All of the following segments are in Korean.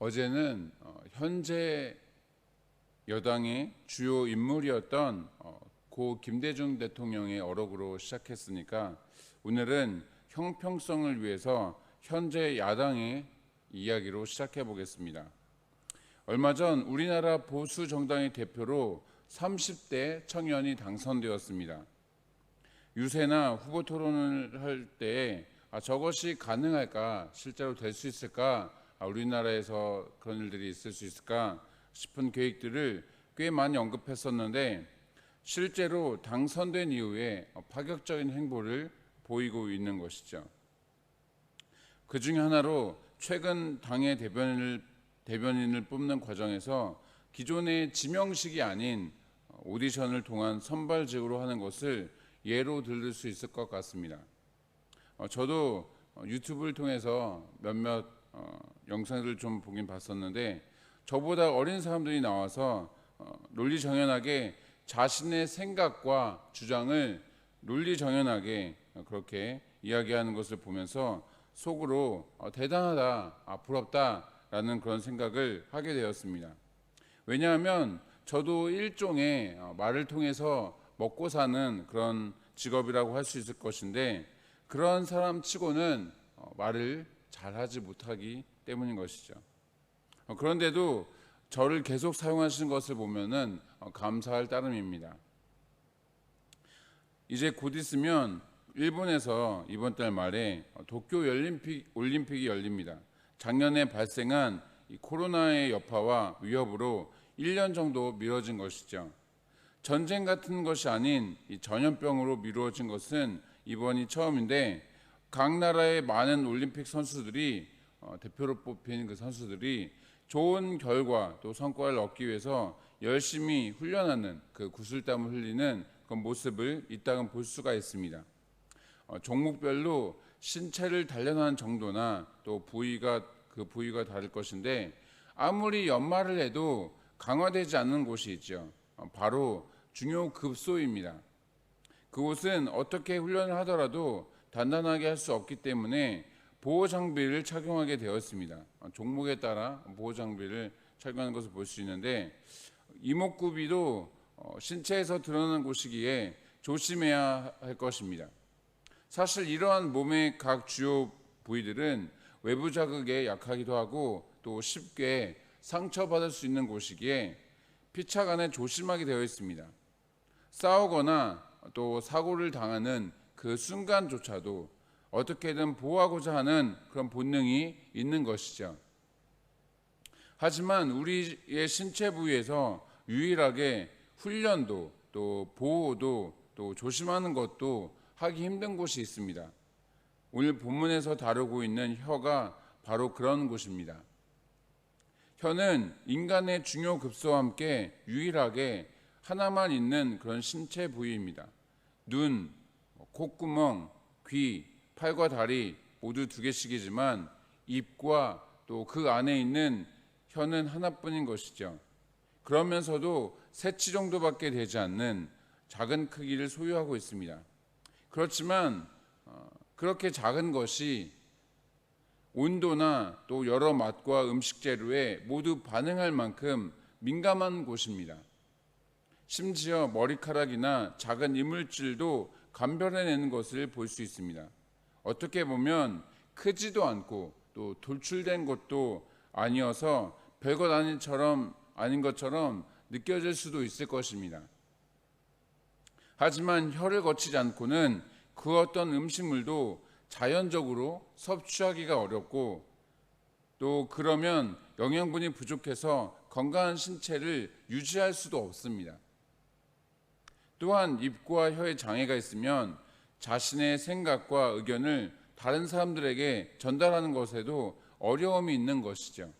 어제는 현재 여당의 주요 인물이었던 고 김대중 대통령의 어록으로 시작했으니까 오늘은 형평성을 위해서 현재 야당의 이야기로 시작해 보겠습니다. 얼마 전 우리나라 보수 정당의 대표로 30대 청년이 당선되었습니다. 유세나 후보 토론을 할 때 저것이 가능할까, 실제로 될 수 있을까, 우리나라에서 그런 일들이 있을 수 있을까 싶은 계획들을 꽤 많이 언급했었는데 실제로 당선된 이후에 파격적인 행보를 보이고 있는 것이죠. 그 중에 하나로 최근 당의 대변인을 뽑는 과정에서 기존의 지명식이 아닌 오디션을 통한 선발직으로 하는 것을 예로 들을 수 있을 것 같습니다. 저도 유튜브를 통해서 몇몇 영상들을 좀 보긴 봤었는데 저보다 어린 사람들이 나와서 논리정연하게 자신의 생각과 주장을 논리정연하게 그렇게 이야기하는 것을 보면서 속으로 대단하다, 부럽다라는 그런 생각을 하게 되었습니다. 왜냐하면 저도 일종의 말을 통해서 먹고 사는 그런 직업이라고 할 수 있을 것인데 그런 사람 치고는 말을 잘하지 못하기 때문인 것이죠. 그런데도 저를 계속 사용하시는 것을 보면은 감사할 따름입니다. 이제 곧 있으면 일본에서 이번 달 말에 도쿄 올림픽이 열립니다. 작년에 발생한 이 코로나의 여파와 위협으로 1년 정도 미뤄진 것이죠. 전쟁 같은 것이 아닌 이 전염병으로 미루어진 것은 이번이 처음인데 각 나라의 많은 올림픽 선수들이 대표로 뽑힌 그 선수들이 좋은 결과 또 성과를 얻기 위해서 열심히 훈련하는 그 구슬땀을 흘리는 그 모습을 이따금 볼 수가 있습니다. 종목별로 신체를 단련하는 정도나 또 부위가 다를 것인데 아무리 연말을 해도 강화되지 않는 곳이 있죠. 바로 중요급소입니다. 그곳은 어떻게 훈련을 하더라도 단단하게 할 수 없기 때문에 보호 장비를 착용하게 되었습니다. 종목에 따라 보호 장비를 착용하는 것을 볼 수 있는데 이목구비도 신체에서 드러나는 곳이기에 조심해야 할 것입니다. 사실 이러한 몸의 각 주요 부위들은 외부 자극에 약하기도 하고 또 쉽게 상처받을 수 있는 곳이기에 피차간에 조심하게 되어 있습니다. 싸우거나 또 사고를 당하는 그 순간조차도 어떻게든 보호하고자 하는 그런 본능이 있는 것이죠. 하지만 우리의 신체 부위에서 유일하게 훈련도 또 보호도 또 조심하는 것도 하기 힘든 곳이 있습니다. 오늘 본문에서 다루고 있는 혀가 바로 그런 곳입니다. 혀는 인간의 중요 급소와 함께 유일하게 하나만 있는 그런 신체 부위입니다. 눈, 콧구멍, 귀, 팔과 다리 모두 2개씩이지만 입과 또 그 안에 있는 혀는 하나뿐인 것이죠. 그러면서도 새치 정도밖에 되지 않는 작은 크기를 소유하고 있습니다. 그렇지만 그렇게 작은 것이 온도나 또 여러 맛과 음식 재료에 모두 반응할 만큼 민감한 곳입니다. 심지어 머리카락이나 작은 이물질도 감별해내는 것을 볼 수 있습니다. 어떻게 보면 크지도 않고 또 돌출된 것도 아니어서 별것 아닌 것처럼 느껴질 수도 있을 것입니다. 하지만 혀를 거치지 않고는 그 어떤 음식물도 자연적으로 섭취하기가 어렵고 또 그러면 영양분이 부족해서 건강한 신체를 유지할 수도 없습니다. 또한 입과 혀에 장애가 있으면 자신의 생각과 의견을 다른 사람들에게 전달하는 것에도 어려움이 있는 것이죠.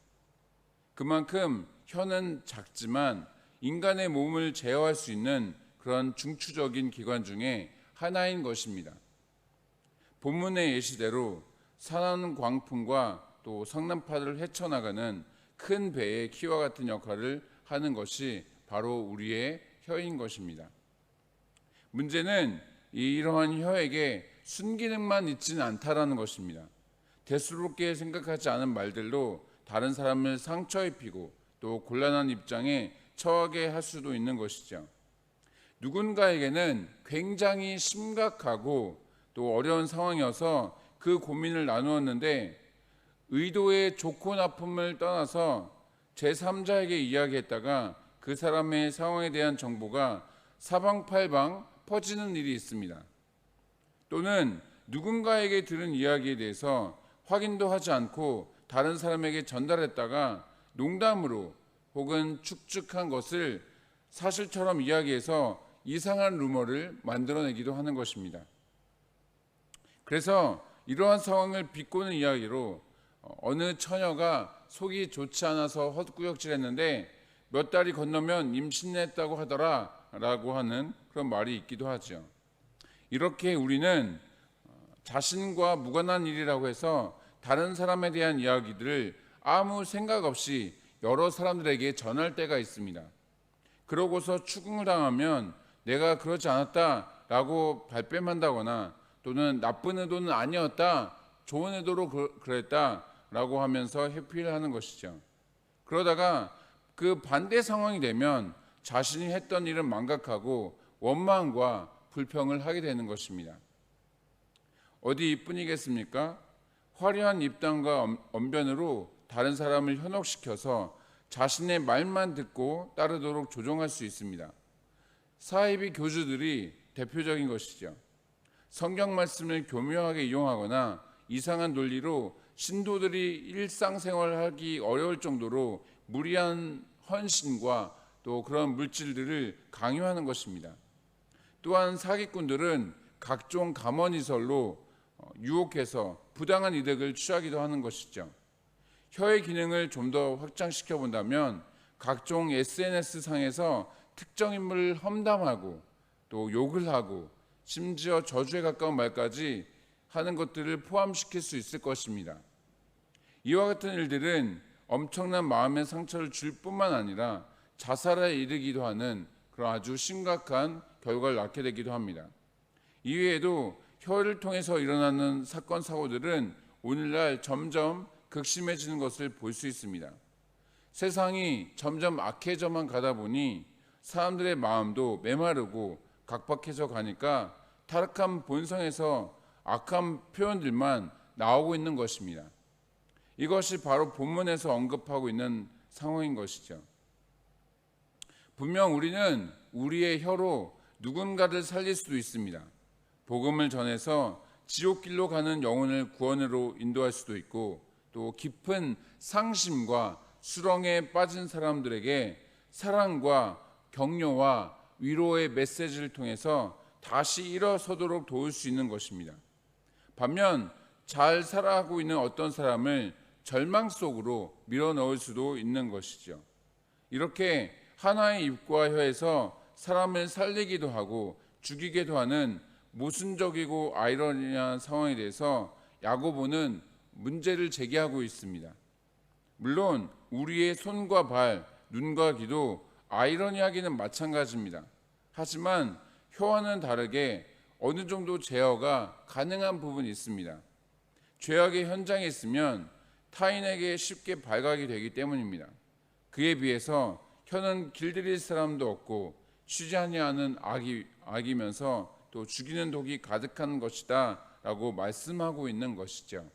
그만큼 혀는 작지만 인간의 몸을 제어할 수 있는 그런 중추적인 기관 중에 하나인 것입니다. 본문의 예시대로 산안광풍과 또 성난파를 헤쳐나가는 큰 배의 키와 같은 역할을 하는 것이 바로 우리의 혀인 것입니다. 문제는 이러한 혀에게 순기능만 있지는 않다라는 것입니다. 대수롭게 생각하지 않은 말들로 다른 사람을 상처 입히고 또 곤란한 입장에 처하게 할 수도 있는 것이죠. 누군가에게는 굉장히 심각하고 또 어려운 상황이어서 그 고민을 나누었는데 의도의 좋고 나쁨을 떠나서 제3자에게 이야기했다가 그 사람의 상황에 대한 정보가 사방팔방 퍼지는 일이 있습니다. 또는 누군가에게 들은 이야기에 대해서 확인도 하지 않고 다른 사람에게 전달했다가 농담으로 혹은 축축한 것을 사실처럼 이야기해서 이상한 루머를 만들어내기도 하는 것입니다. 그래서 이러한 상황을 비꼬는 이야기로 어느 처녀가 속이 좋지 않아서 헛구역질했는데 몇 달이 건너면 임신했다고 하더라 라고 하는 그런 말이 있기도 하죠. 이렇게 우리는 자신과 무관한 일이라고 해서 다른 사람에 대한 이야기들을 아무 생각 없이 여러 사람들에게 전할 때가 있습니다. 그러고서 추궁을 당하면 내가 그러지 않았다라고 발뺌한다거나 또는 나쁜 의도는 아니었다, 좋은 의도로 그랬다라고 하면서 회피를 하는 것이죠. 그러다가 그 반대 상황이 되면 자신이 했던 일을 망각하고 원망과 불평을 하게 되는 것입니다. 어디 이뿐이겠습니까? 화려한 입담과 언변으로 다른 사람을 현혹시켜서 자신의 말만 듣고 따르도록 조종할 수 있습니다. 사이비 교주들이 대표적인 것이죠. 성경 말씀을 교묘하게 이용하거나 이상한 논리로 신도들이 일상생활하기 어려울 정도로 무리한 헌신과 또 그런 물질들을 강요하는 것입니다. 또한 사기꾼들은 각종 감언이설로 유혹해서 부당한 이득을 취하기도 하는 것이죠. 혀의 기능을 좀 더 확장시켜 본다면 각종 SNS 상에서 특정 인물을 험담하고 또 욕을 하고 심지어 저주에 가까운 말까지 하는 것들을 포함시킬 수 있을 것입니다. 이와 같은 일들은 엄청난 마음의 상처를 줄 뿐만 아니라 자살에 이르기도 하는 그런 아주 심각한 결과를 낳게 되기도 합니다. 이외에도 혀를 통해서 일어나는 사건 사고들은 오늘날 점점 극심해지는 것을 볼 수 있습니다. 세상이 점점 악해져만 가다 보니 사람들의 마음도 메마르고 각박해져 가니까 타락한 본성에서 악한 표현들만 나오고 있는 것입니다. 이것이 바로 본문에서 언급하고 있는 상황인 것이죠. 분명 우리는 우리의 혀로 누군가를 살릴 수도 있습니다. 복음을 전해서 지옥길로 가는 영혼을 구원으로 인도할 수도 있고 또 깊은 상심과 수렁에 빠진 사람들에게 사랑과 격려와 위로의 메시지를 통해서 다시 일어서도록 도울 수 있는 것입니다. 반면 잘 살아가고 있는 어떤 사람을 절망 속으로 밀어넣을 수도 있는 것이죠. 이렇게 하나의 입과 혀에서 사람을 살리기도 하고 죽이기도 하는 모순적이고 아이러니한 상황에 대해서 야고보는 문제를 제기하고 있습니다. 물론 우리의 손과 발, 눈과 귀도 아이러니하기는 마찬가지입니다. 하지만 혀와는 다르게 어느 정도 제어가 가능한 부분이 있습니다. 죄악의 현장에 있으면 타인에게 쉽게 발각이 되기 때문입니다. 그에 비해서 혀는 길들일 사람도 없고 쉬지 아니하는 악이면서 또 죽이는 독이 가득한 것이다 라고 말씀하고 있는 것이죠.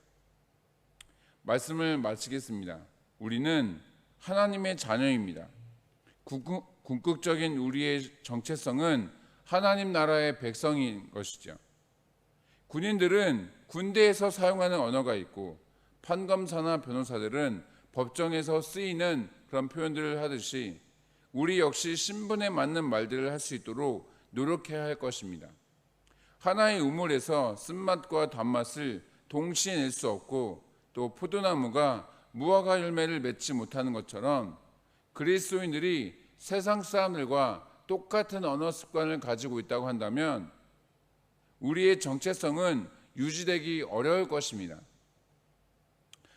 말씀을 마치겠습니다. 우리는 하나님의 자녀입니다. 궁극적인 우리의 정체성은 하나님 나라의 백성인 것이죠. 군인들은 군대에서 사용하는 언어가 있고 판검사나 변호사들은 법정에서 쓰이는 그런 표현들을 하듯이 우리 역시 신분에 맞는 말들을 할 수 있도록 노력해야 할 것입니다. 하나의 우물에서 쓴맛과 단맛을 동시에 낼 수 없고 또 포도나무가 무화과 열매를 맺지 못하는 것처럼 그리스도인들이 세상 사람들과 똑같은 언어 습관을 가지고 있다고 한다면 우리의 정체성은 유지되기 어려울 것입니다.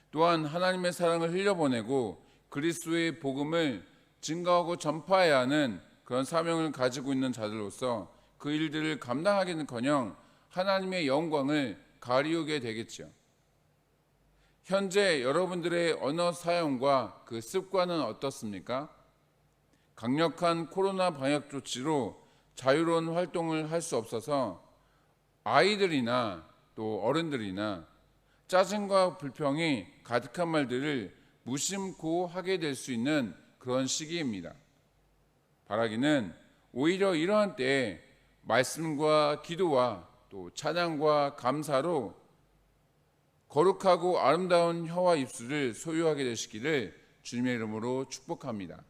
또한 하나님의 사랑을 흘려보내고 그리스도의 복음을 증거하고 전파해야 하는 그런 사명을 가지고 있는 자들로서 그 일들을 감당하기는커녕 하나님의 영광을 가리우게 되겠죠. 현재 여러분들의 언어 사용과 그 습관은 어떻습니까? 강력한 코로나 방역 조치로 자유로운 활동을 할 수 없어서 아이들이나 또 어른들이나 짜증과 불평이 가득한 말들을 무심코 하게 될 수 있는 그런 시기입니다. 바라기는 오히려 이러한 때에 말씀과 기도와 또 찬양과 감사로 거룩하고 아름다운 혀와 입술을 소유하게 되시기를 주님의 이름으로 축복합니다.